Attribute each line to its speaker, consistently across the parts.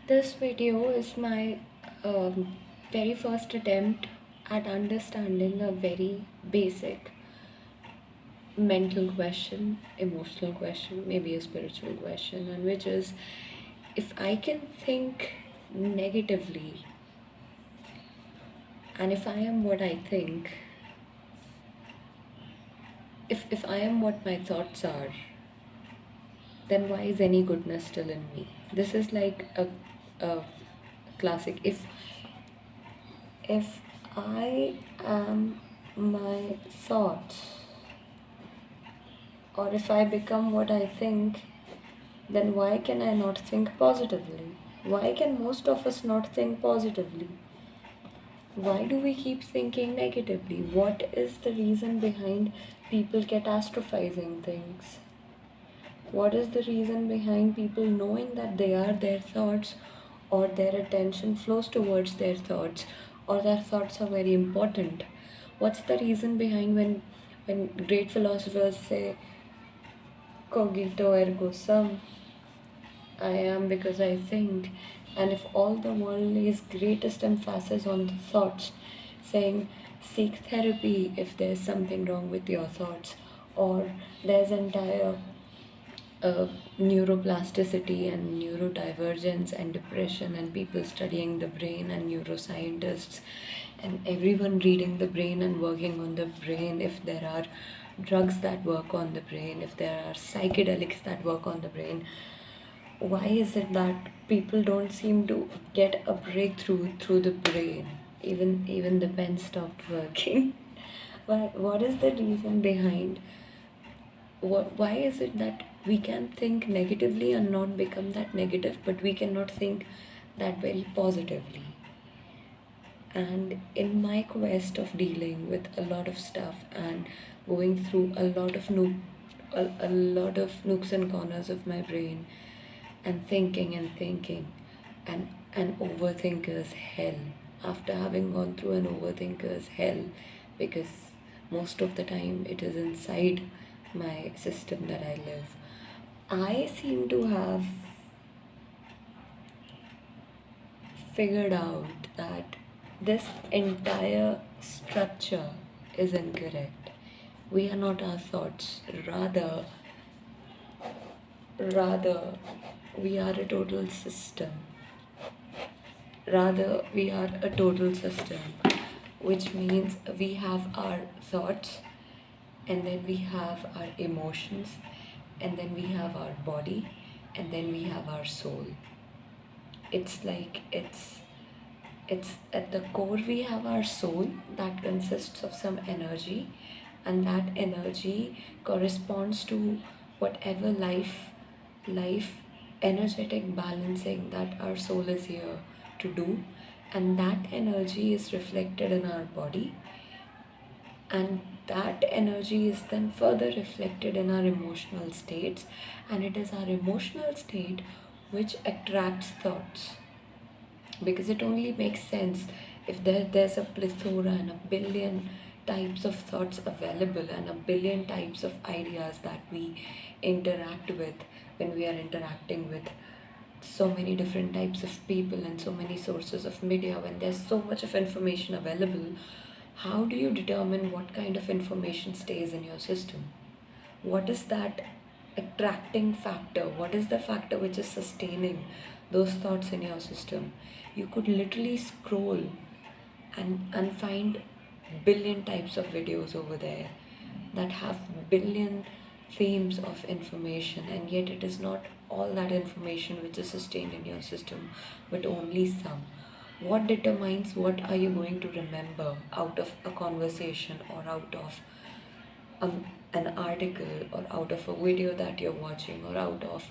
Speaker 1: This video is my very first attempt at understanding a very basic mental question, emotional question, maybe a spiritual question, and which is, if I can think negatively and if I am what I think, if I am what my thoughts are, then why is any goodness still in me? This is like a classic. If I am my thoughts, or if I become what I think, then why can I not think positively? Why can most of us not think positively? Why do we keep thinking negatively? What is the reason behind people catastrophizing things? What is the reason behind people knowing that they are their thoughts, or their attention flows towards their thoughts, or their thoughts are very important? What's the reason behind when great philosophers say cogito ergo sum, I am because I think, and if all the world lays greatest emphasis on the thoughts, saying seek therapy if there's something wrong with your thoughts, or there's entire neuroplasticity and neurodivergence and depression and people studying the brain and neuroscientists and everyone reading the brain and working on the brain, if there are drugs that work on the brain, if there are psychedelics that work on the brain, why is it that people don't seem to get a breakthrough through the brain? Even the pen stopped working. What is the reason behind why is it that we can think negatively and not become that negative, but we cannot think that very positively? And in my quest of dealing with a lot of stuff and going through a lot of nooks and corners of my brain, and thinking and an overthinker's hell, after having gone through an overthinker's hell, because most of the time it is inside my system that I live, I seem to have figured out that this entire structure is incorrect. We are not our thoughts, rather we are a total system. Rather, we are a total system, which means we have our thoughts, and then we have our emotions, and then we have our body, and then we have our soul. It's like it's at the core we have our soul that consists of some energy, and that energy corresponds to whatever life energetic balancing that our soul is here to do, and that energy is reflected in our body, and that energy is then further reflected in our emotional states, and it is our emotional state which attracts thoughts, because it only makes sense if there's a plethora and a billion types of thoughts available and a billion types of ideas that we interact with when we are interacting with so many different types of people and so many sources of media. When there's so much of information available, how do you determine what kind of information stays in your system? What is that attracting factor? What is the factor which is sustaining those thoughts in your system? You could literally scroll and find billion types of videos over there that have billion themes of information, and yet it is not all that information which is sustained in your system, but only some. What determines what are you going to remember out of a conversation, or out of an article, or out of a video that you're watching, or out of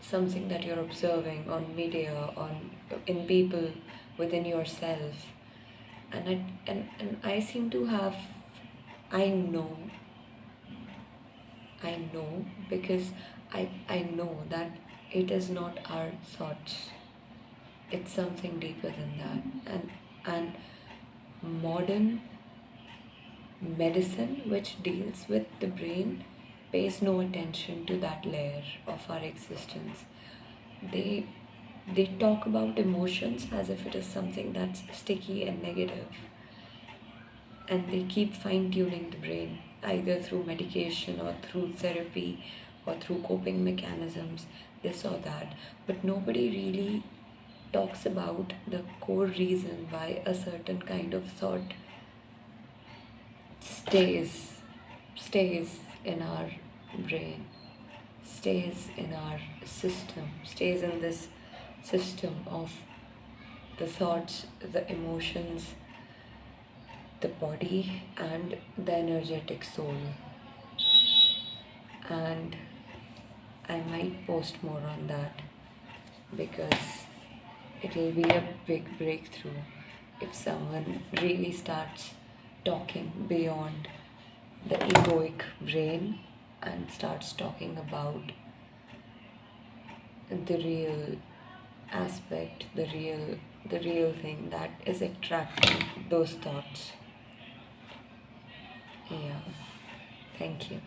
Speaker 1: something that you're observing on media, on in people, within yourself? And I seem to have, I know I know because I know that it is not our thoughts, it's something deeper than that. And modern medicine, which deals with the brain, pays no attention to that layer of our existence. They They talk about emotions as if it is something that's sticky and negative, and they keep fine tuning the brain either through medication or through therapy or through coping mechanisms, this or that. But nobody really talks about the core reason why a certain kind of thought stays stays in our brain, stays in our system, stays in this system of the thoughts, the emotions, the body, and the energetic soul. And I might post more on that because it will be a big breakthrough if someone really starts talking beyond the egoic brain and starts talking about the real aspect, the real thing that is attracting those thoughts. Yeah. Thank you.